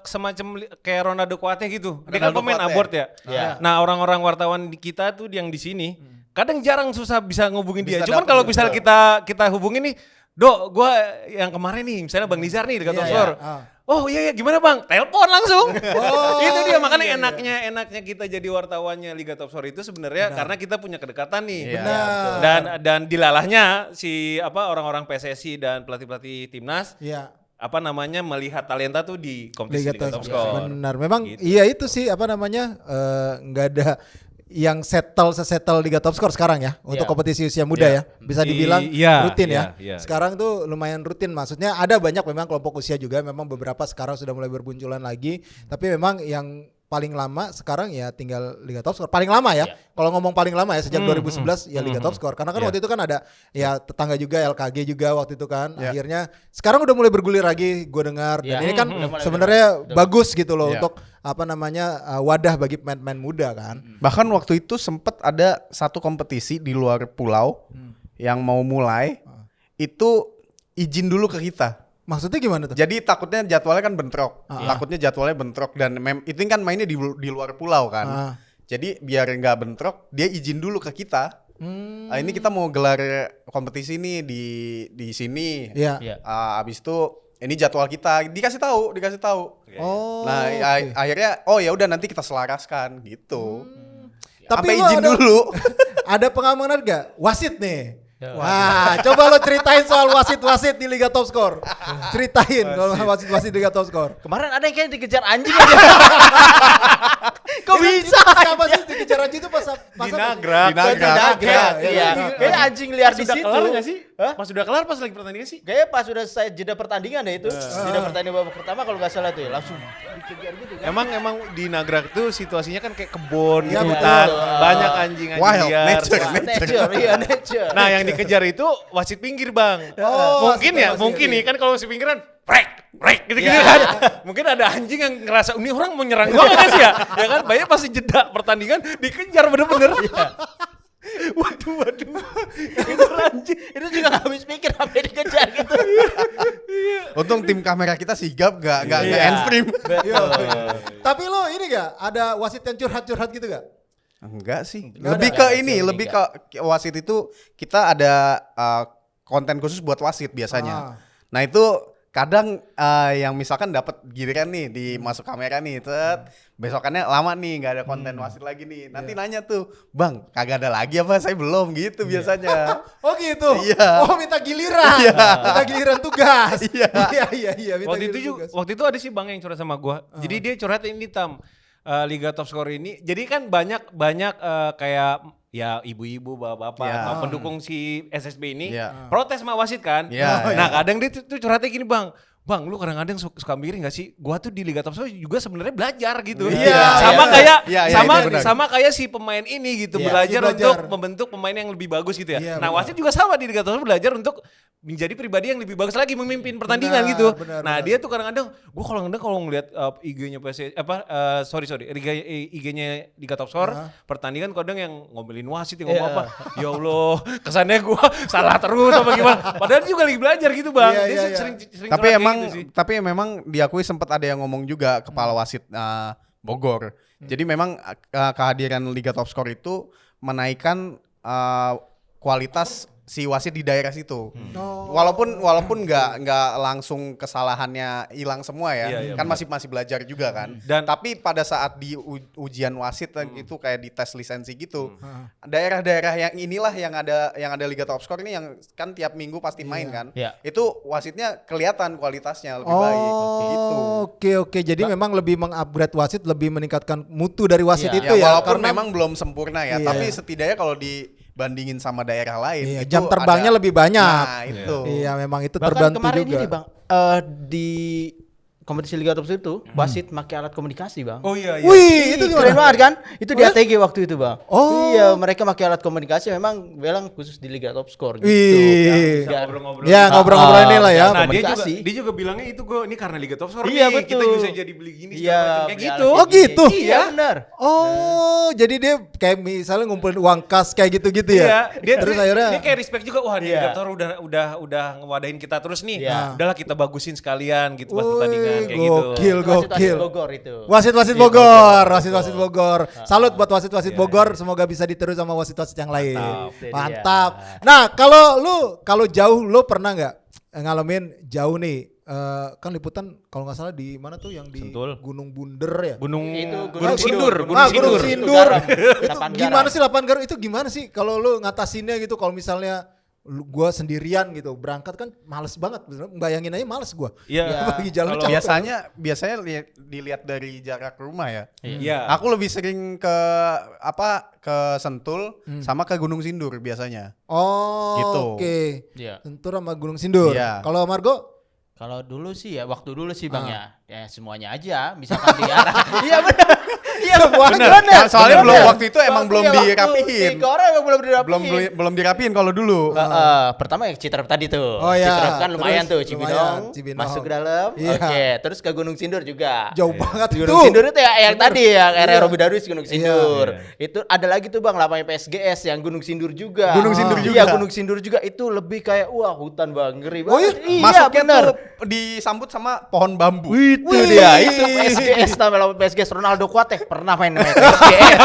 semacam kayak Ronaldo Kuatnya gitu. Dia kan Ronaldo pemain Kuatnya. abort ya. Iya. Nah, orang-orang wartawan di kita tuh yang di sini kadang jarang susah bisa ngubungin dia. Bisa Cuman dapet, kalau bisa. misalnya kita hubungin nih, Dok, gue yang kemarin nih, misalnya Bang Nizar nih dekat Iya, Top Score. iya. Oh iya gimana Bang? Telepon langsung. Oh, Itu dia makanya iya, iya. enaknya kita jadi wartawannya Liga Top Score itu sebenarnya karena kita punya kedekatan nih. Iya, Benar. Dan dilalahnya si apa orang-orang PSSI dan pelatih-pelatih timnas Iya. apa namanya melihat talenta tuh di kompetisi Liga Liga Top Top Score. Benar. Memang Gitu. iya itu sih apa namanya nggak ada yang sesettle Liga Top Score sekarang ya untuk Iya. kompetisi usia muda Iya. ya. Bisa dibilang Iya, rutin iya, ya. iya. Sekarang tuh lumayan rutin. Maksudnya ada banyak memang kelompok usia juga memang beberapa sekarang sudah mulai berbunculan lagi. Tapi memang yang paling lama sekarang ya tinggal Liga Top Score. Paling lama ya. Iya. Kalau ngomong paling lama ya sejak 2011 ya Liga Top Score. Karena kan Iya. waktu itu kan ada ya tetangga juga LKG juga waktu itu kan. Iya. Akhirnya sekarang udah mulai bergulir lagi gue dengar. Dan Iya. ini kan Udah mulai sebenarnya udah. bagus gitu loh Iya. untuk wadah bagi pemain-pemain muda kan. Bahkan waktu itu sempat ada satu kompetisi di luar pulau yang mau mulai, itu izin dulu ke kita. Maksudnya gimana tuh? Jadi takutnya jadwalnya kan bentrok. Takutnya jadwalnya bentrok dan itu kan mainnya di luar pulau kan. Jadi biar nggak bentrok, dia izin dulu ke kita. Ini kita mau gelar kompetisi nih di sini. Iya. Abis itu ini jadwal kita dikasih tahu. Oh. Nah, akhirnya ya udah nanti kita selaraskan gitu. Tapi Sampai lo izin dulu. Ada pengamanan gak? Wasit nih. Wah, coba lo ceritain soal wasit-wasit di Liga Top Skor. Ceritain kalau wasit-wasit di Liga Top Skor. Kemarin ada yang kayak dikejar anjing aja. Kok bisa? Apa sih dikejar anjing itu pas Dinagrak. Iya. Kayak anjing liar di situ. Udah kelar nggak sih? Pas udah kelar pas lagi pertandingan sih? Kayaknya pas udah saya jeda pertandingan deh itu. Jeda pertandingan babak pertama kalau nggak salah tuh ya, langsung dikejar gitu kan. Emang di Nagrak tuh situasinya kan kayak kebun, Iya, hutan, betul. banyak anjing-anjing Wild, liar. Nature. Nah, yang dikejar itu wasit pinggir, Bang. Mungkin nih kan kalau wasit pinggiran, brek gitu kan. Mungkin ada anjing yang ngerasa ini orang mau nyerang gua enggak sih ya? Ya kan, banyak pasti jeda pertandingan dikejar bener-bener. Waduh. Itu anjing. Itu juga nggak habis pikir sampai dikejar gitu. Untung tim kamera kita sigap gak end stream. Tapi lo ini gak? Ada wasit yang curhat-curhat gitu gak? Enggak sih. Nggak Lebih ada. ke ini, lebih ke wasit itu kita ada konten khusus buat wasit biasanya. Nah, itu kadang yang misalkan dapat giliran nih di masuk kamera nih, besokannya lama nih nggak ada konten wasit lagi nih. Nanti nanya tuh, "Bang, kagak ada lagi apa? Saya belum." Gitu biasanya. Oh gitu? Iya. Oh minta giliran. Minta giliran tugas. Iya. minta Waktu itu giliran tugas. waktu itu ada sih Bang yang curhat sama gua. Jadi dia curhat ini Liga Top Skor ini. Jadi kan banyak kayak ya ibu-ibu, bapak-bapak, atau pendukung si SSB ini protes sama wasit kan. Nah, kadang dia tuh curhatnya gini, Bang, lu kadang-kadang suka miring gak sih? Gua tuh di Liga Top Skor juga sebenarnya belajar gitu. Sama kayak si pemain ini gitu, belajar untuk membentuk pemain yang lebih bagus gitu ya. Nah, wasit juga sama di Liga Top Skor belajar untuk menjadi pribadi yang lebih bagus lagi memimpin pertandingan gitu. Nah, dia tuh kadang-kadang gua kalau ngeliat IG-nya IG-nya Liga Top Skor pertandingan kadang yang ngomelin wasit yang ngomong apa. Ya Allah, kesannya gua salah terus apa gimana. Padahal dia juga lagi belajar gitu, Bang. Dia sering Tapi memang diakui sempat ada yang ngomong juga kepala wasit Bogor. Jadi memang kehadiran Liga Top Skor itu menaikkan kualitas si wasit di daerah situ. Walaupun nggak langsung kesalahannya hilang semua ya. Kan masih belajar juga kan. Dan tapi pada saat di ujian wasit itu kayak di tes lisensi gitu. Daerah-daerah yang inilah yang ada Liga Top Skor ini yang kan tiap minggu pasti main kan. Itu wasitnya kelihatan kualitasnya lebih baik gitu. Oke. Jadi memang lebih mengupgrade wasit, lebih meningkatkan mutu dari wasit itu ya. Walaupun memang belum sempurna ya, tapi setidaknya kalau dibandingin sama daerah lain jam terbangnya lebih banyak. Nah, itu. Iya, memang itu Bahkan terbantu kemarin juga. ini Bang, di kompetisi Liga Top Skor itu wasit pakai alat komunikasi, Bang. Oh iya. Wih, itu Keren gimana? banget kan? Itu di ATG waktu itu, Bang. Oh. Iya, mereka pakai alat komunikasi memang bilang khusus di Liga Top Skor gitu. Wih. Biar- Ngobrol-ngobrol. Ya, ngobrol-ngobrol ini lah ya. Nah, komunikasi. dia juga bilangnya itu ini karena Liga Top Skor Iya, nih, betul. kita bisa jadi beli gini Iya, segala macam. Kayak beli gitu. alat Oh, gitu? Iya, benar. Oh, jadi dia kayak misalnya ngumpulin uang kas kayak gitu-gitu ya? Iya, Terus akhirnya dia kayak respect juga, wah Iya. Liga Top Skor udah ngewadain kita terus nih. Iya. Udahlah kita bagusin sekalian gitu pas Wih, pertandingan kayak gitu. Gokil. Bogor itu. Wasit-wasit Bogor, wasit-wasit Bogor. Salut buat wasit-wasit Bogor, semoga bisa ditiru sama wasit-wasit yang lain. Mantap. Nah, kalau jauh lo pernah nggak ngalamin jauh nih? Kan liputan kalau nggak salah di mana tuh yang di Sentul. Gunung Bunder ya? Gunung Gunung Sindur, Gunung Sindur. Itu Lapan gimana Garam. sih Lapan Garam itu gimana sih kalau lu ngatasinnya gitu kalau misalnya gua sendirian gitu berangkat kan males banget bayangin aja males gua. Iya. Bagi jalan Kalau capek. Biasanya dilihat dari jarak rumah ya. Iya. Aku lebih sering ke Sentul sama ke Gunung Sindur biasanya. Oh, Gitu. oke. Iya. Sentur sama Gunung Sindur. Iya. Kalau Margo? Kalau dulu sih ya, waktu dulu sih Bang ya semuanya aja, misalkan di arah. Iya benar. Iya bener. Ya, soalnya belum Bener. waktu itu emang belum Waktu dirapihin. di Korea emang belum dirapihin. Belum dirapihin kalau dulu. Pertama ya Citerep tadi tuh. Oh, iya. Citerep kan lumayan Terus tuh lumayan, Cibinong, Cibinong. masuk ke dalam. Iya. Oke, terus ke Gunung Sindur juga. Jauh banget Di itu. Gunung Sindur itu ya yang tadi ya area Iya. Robi Darwis Gunung Sindur. Itu ada lagi tuh Bang lapangan PSGS yang Gunung Sindur juga. Gunung Sindur Iya, juga. Gunung Sindur juga itu lebih kayak wah hutan Bang, ngeri Oh, banget. Iya, Masuknya bener. tuh disambut sama pohon bambu. Itu dia, itu PSGS namanya lawan PSGS Ronaldo Kuate pernah main PSGS.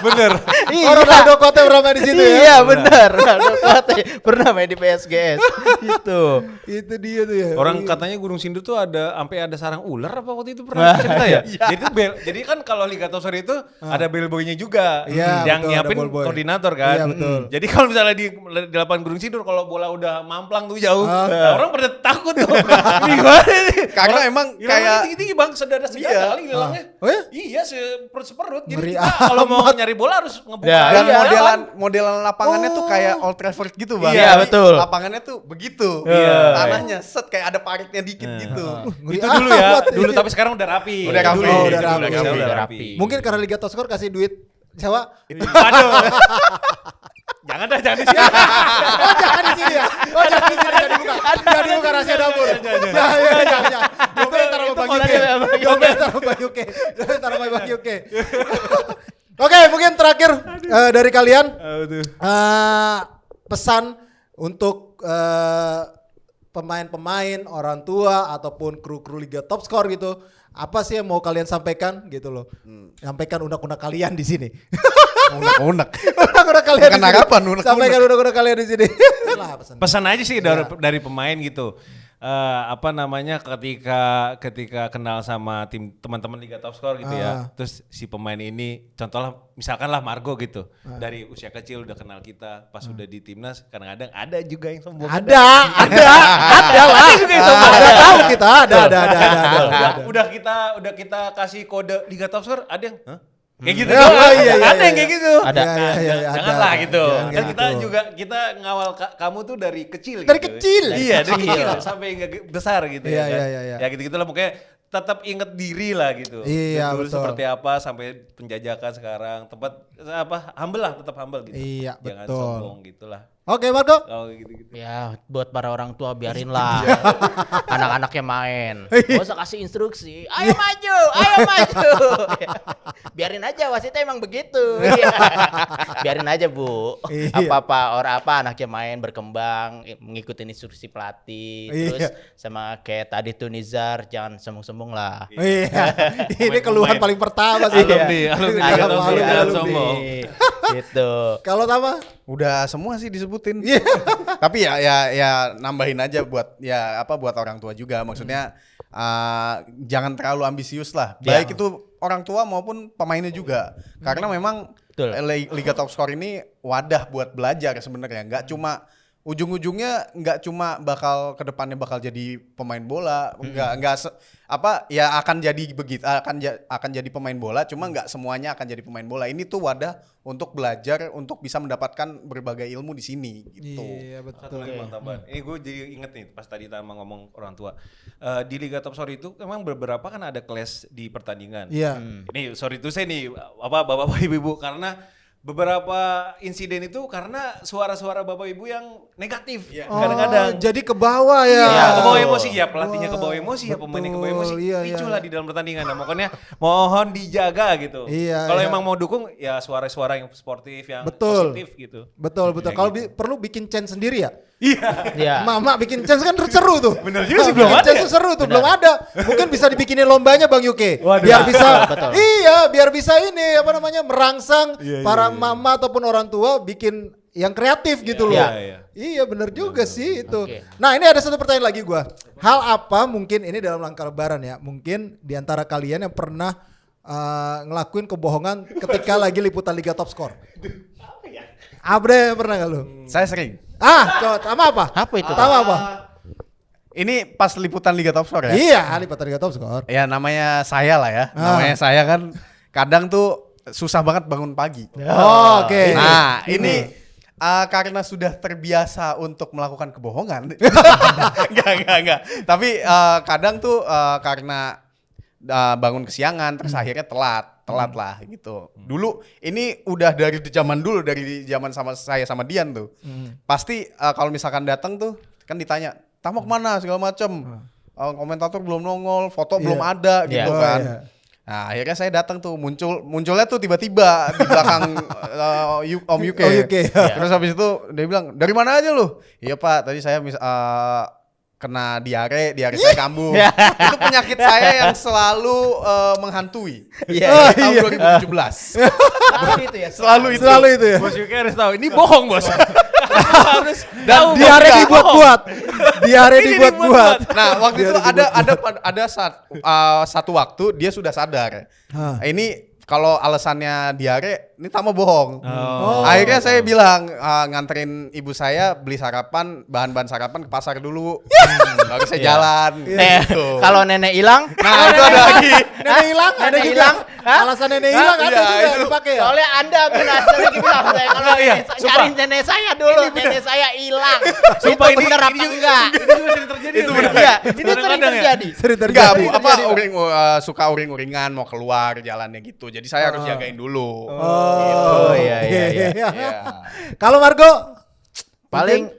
Bener. Iya. Oh, Ronaldo Kote pernah main di situ ya? Iya, benar. Ronaldo Kuate pernah main di PSGS. Itu. Itu dia tuh ya. Orang katanya Gunung Sindur tuh sampai ada sarang ular apa waktu itu pernah cerita ya? Jadi kan kalau Liga Top Soccer itu ada bellboy-nya juga Iya, yang betul, nyiapin ada bellboy. koordinator kan. Iya, betul. Jadi kalau misalnya di lapangan Gunung Sindur kalau bola udah mamplang tuh jauh, nah, orang pada takut tuh. Ini gimana nih? Karena emang kayak tinggi-tinggi Bang, sedada-sedada Iya. kali bilangnya. Oh ya? Iya, seperut. Jadi Ngeri kita kalau mau amat. nyari bola harus ngebuka. Ya, dan jalan. modelan lapangannya tuh kayak Old Trafford gitu Bang. Iya, Jadi betul. Lapangannya tuh begitu. Iya. Tanahnya set kayak ada paritnya dikit gitu. Ngeri Itu dulu ya, amat. dulu tapi sekarang udah rapi. Udah rapi. Dulu, Oh, udah dulu, rapi. sekarang Udah udah rapi. rapi. Mungkin karena Liga Top Score kasih duit sewa. Aduh. Jangan di sini. Oh jangan di sini ya. Oh jangan di sini, jangan dibuka. Jangan dibuka rahasia dapur. Ya. Itu yang taruh Bang Yuke. Itu yang taruh Bang Yuke. Itu yang taruh Bang Yuke. Oke, mungkin terakhir dari kalian pesan untuk pemain-pemain, orang tua ataupun kru-kru Liga Top Score gitu. Apa sih yang mau kalian sampaikan gitu loh? Sampaikan unek-unek kalian di sini. Unek. Unek-unek kalian di Bukan sini. harapan, unek-unek. Sampaikan unek-unek kalian di sini. Lah, pesan. Pesan aja sih dari pemain gitu. Ketika kenal sama teman-teman Liga Top Score gitu ya. Terus si pemain ini contohnya misalkan lah Margo gitu. Dari usia kecil udah kenal kita, pas udah di timnas kadang-kadang ada juga yang sombong. Ada lah. Ada tahu kita, ada. Udah kita kasih kode Liga Top Score, ada yang kayak gitu. Ya, doang. iya, Ada yang iya. kayak gitu. Ada. Janganlah ada. gitu. Jangan Kan kayak kita gitu. juga kita ngawal kamu tuh dari kecil. Dari gitu. kecil. Iya, dari Kecil. kecil sampai nggak besar gitu Iya, ya. Kan? iya. Ya gitu-gitu lah pokoknya tetap inget diri lah gitu. Iya, Dulu betul. seperti apa sampai penjajakan sekarang. Humble lah, tetap humble gitu. Iya, Jangan betul. sombong gitulah. Oke, Marco. Kalau gitu-gitu. Ya buat para orang tua biarin lah anak-anaknya main. Gak usah kasih instruksi. Ayo maju. Biarin aja wasitnya emang begitu. Iya. Biarin aja Bu. Iya. Apa anaknya main berkembang mengikuti instruksi pelatih. Terus Iya. sama kayak tadi tuh Nizar jangan sombong-sombong lah. Iya. Ini keluhan paling pertama sih. Alumni Liga Top Score, jangan sombong. Gitu. Kalau Tama? Udah semua sih disebutin. Iya. Tapi ya nambahin aja buat buat orang tua juga. Maksudnya jangan terlalu ambisius lah. Ya. Baik itu orang tua maupun pemainnya juga. Karena memang Betul. Liga Top Score ini wadah buat belajar sebenarnya. Nggak cuma ujung-ujungnya nggak cuma kedepannya bakal jadi pemain bola, akan jadi begitu, akan jadi pemain bola, cuma nggak semuanya akan jadi pemain bola. Ini tuh wadah untuk belajar, untuk bisa mendapatkan berbagai ilmu di sini gitu. Iya, Satu betul. lagi Bang tambahan. Ini gue jadi inget nih pas tadi Tama ngomong orang tua. Di Liga Top Score itu memang beberapa kan ada kelas di pertandingan. Iya. Ini sorry tuh saya nih bapak-bapak ibu-ibu karena beberapa insiden itu karena suara-suara bapak ibu yang negatif kadang-kadang. Jadi ke bawah ya. Iya, ke bawah emosi ya, pelatihnya ke bawah emosi ya, pemainnya ke bawah emosi. Iya, Ricu iya. lah di dalam pertandingan. Nah, makanya mohon dijaga gitu. Iya, Kalau iya. emang mau dukung ya suara-suara yang sportif, yang Betul. positif gitu. Betul. Ya, Kalau gitu. perlu bikin chance sendiri ya. Ya. Mama bikin chance kan seru tuh. Bener juga sih, belum Bikin ada chance ya? tuh seru tuh, belum ada. Mungkin bisa dibikinin lombanya Bang Yuke. Waduh. Biar bisa Betul. Iya, biar bisa ini merangsang para mama ataupun orang tua bikin yang kreatif gitu loh. Iya. Iya, bener juga sih itu. Oke. Nah, ini ada satu pertanyaan lagi gua. Hal apa mungkin ini dalam rangka lebaran ya? Mungkin di antara kalian yang pernah ngelakuin kebohongan ketika lagi liputan Liga Top Score. Abre pernah gak lu? Saya sering. Coba sama apa? Apa itu? Sama apa? Ini pas liputan Liga Top Score ya. Iya, liputan Liga Top Score. Ya namanya saya lah ya. Namanya saya kan kadang tuh susah banget bangun pagi. Oh, oke. Nah, ini karena sudah terbiasa untuk melakukan kebohongan. Enggak. Tapi kadang tuh karena bangun kesiangan terus akhirnya telat. telat lah gitu. Dulu ini udah dari zaman dulu, dari zaman sama saya sama Dian tuh. Pasti kalau misalkan datang tuh kan ditanya, "Tamu kemana?" segala macem. Komentator belum nongol, foto belum ada gitu kan. Nah, akhirnya saya datang tuh, munculnya tuh tiba-tiba di belakang Om UK. Terus habis itu dia bilang, "Dari mana aja lu?" "Iya Pak, tadi saya kena diare saya kambuh." Itu penyakit saya yang selalu menghantui. Tahun 2017. Selalu itu ya. Bos UK harus tahu, ini bohong bos. Harus Dan diare dibuat-buat. Nah, waktu itu ada satu waktu dia sudah sadar. Ini kalau alasannya diare, ini Tama bohong. Akhirnya saya bilang nganterin ibu saya beli sarapan, bahan-bahan sarapan ke pasar dulu. Baru saya jalan. Gitu. Kalau nenek hilang, Nah, itu ada lagi. Nenek hilang. Alasan nenek hilang ada juga dipakai ya. soalnya Anda benar sering bilang saya kalau cari nenek saya dulu, nenek saya hilang. Sumpah, Itu bener apa enggak? Ini juga sering terjadi. Itu bener. Iya, ini sering terjadi. Enggak, Bu. Suka uring-uringan mau keluar jalannya gitu. Jadi saya harus jagain dulu. Oh iya. Iya. Kalau Margo Paling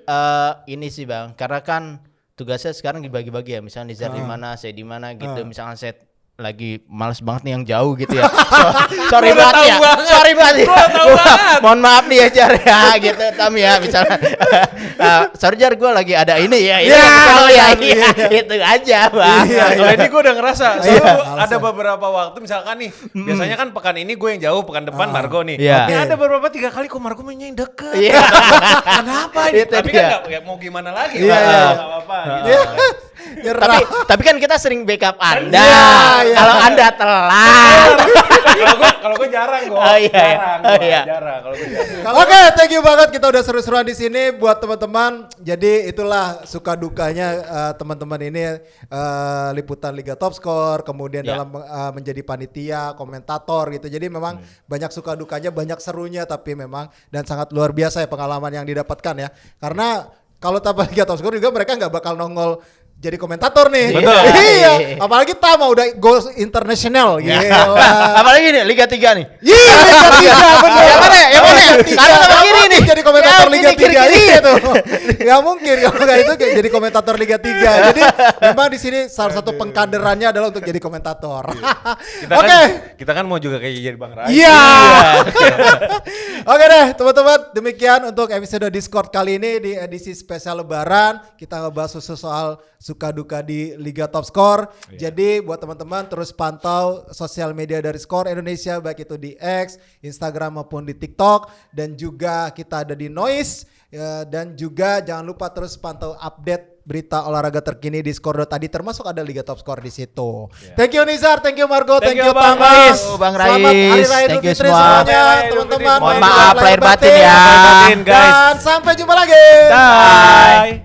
ini sih Bang, karena kan tugasnya sekarang dibagi-bagi ya. Misalnya Nizar di mana, saya di mana gitu. Misalkan saya lagi males banget nih yang jauh gitu ya. Sorry banget ya. Mohon maaf nih ya Jar ya gitu Tam ya misalnya. Sorry Jar, gue lagi ada ini ya. Itu aja Bang. Kalau ini gue udah ngerasa, selalu ada beberapa waktu misalkan nih, biasanya kan pekan ini gue yang jauh, pekan depan Margo nih. Iya. Ini ada beberapa 3 kali kok Margo mainnya yang deket. Iya. Kenapa ini? Itu Tapi dia. kan nggak mau gimana lagi. Iya, Bang. iya. Nggak apa-apa. Gitu. Tapi kan kita sering backup Anda. Iya. Kalau Anda telat. Kalau gue jarang kok. Oh, iya. Jarang. Kalau gue jarang. Oke, thank you banget, kita udah seru-seruan di sini buat teman-teman. Jadi itulah suka dukanya teman-teman ini liputan Liga Top Score, kemudian dalam menjadi panitia, komentator gitu. Jadi memang banyak suka dukanya, banyak serunya, tapi memang dan sangat luar biasa ya pengalaman yang didapatkan ya. Karena kalau tanpa Liga Top Score juga mereka nggak bakal nongol jadi komentator nih. Betul. Iya. Apalagi Tama udah go international. Gila. Apalagi nih Liga 3 nih. Iya, Liga 3 bener. Yang mana? Karena sama kiri nih. Jadi komentator Ya, Liga ini 3 kiri-kiri. itu. Gak mungkin kalau nggak itu kayak jadi komentator Liga 3. Jadi memang di sini salah satu pengkaderannya adalah untuk jadi komentator. Kita kan mau juga kayak jadi Bang Rai. Iya. Oke deh, teman-teman, demikian untuk episode Discord kali ini di edisi spesial Lebaran. Kita ngebahas khusus soal suka duka di Liga Top Score. Jadi buat teman-teman terus pantau sosial media dari Skor Indonesia, baik itu di X, Instagram maupun di TikTok, dan juga kita ada di Noise. Dan juga jangan lupa terus pantau update berita olahraga terkini di Skor tadi, termasuk ada Liga Top Score di situ. Thank you Nizar, thank you Margo, thank you Bang Tama. Rais. Bang Selamat Hari Rais, Raya Idul thank you Fitri semua. semuanya, Hari Raya Idul teman-teman. Fitri. Mohon maaf lahir batin ya. Lahir batin, guys. Dan sampai jumpa lagi. Bye.